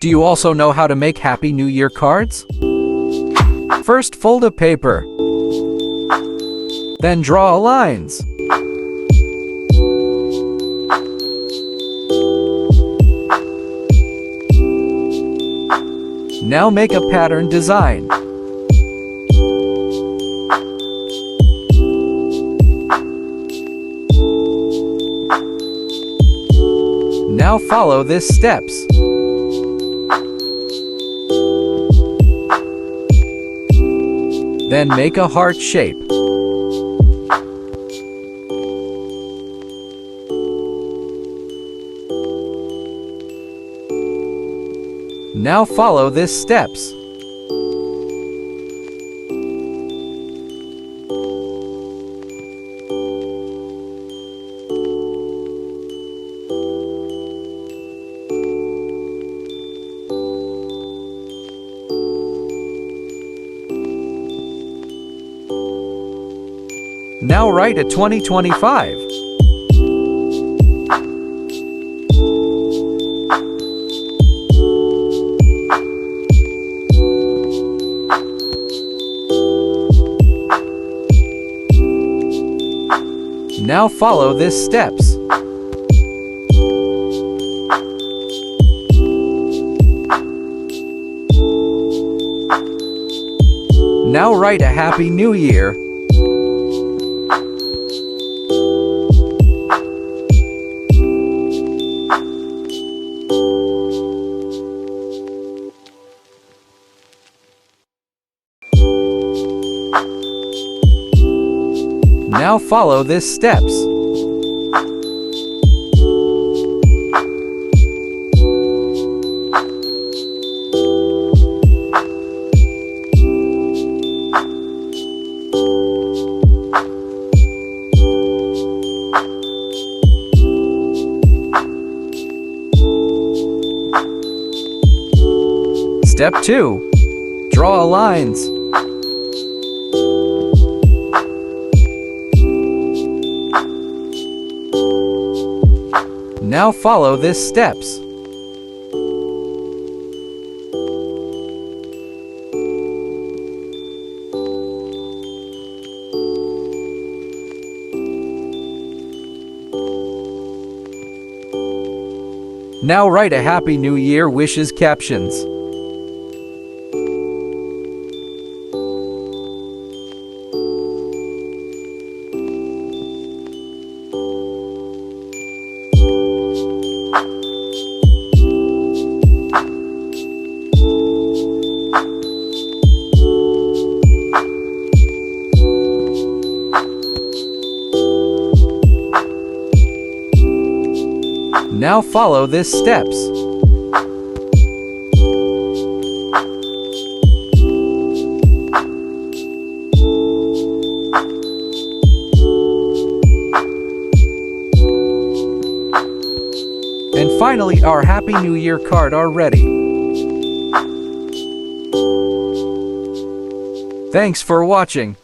Do you also know how to make Happy New Year cards? First, fold a paper. Then draw lines. Now make a pattern design. Now follow these steps. Then make a heart shape. Now follow these steps. Now write a 2025. Now follow these steps. Now write a Happy New Year. Now follow these steps. Step 2. Draw lines. Now follow these steps. Now write a Happy New Year wishes captions. Now follow these steps. And finally, our Happy New Year card are ready. Thanks for watching.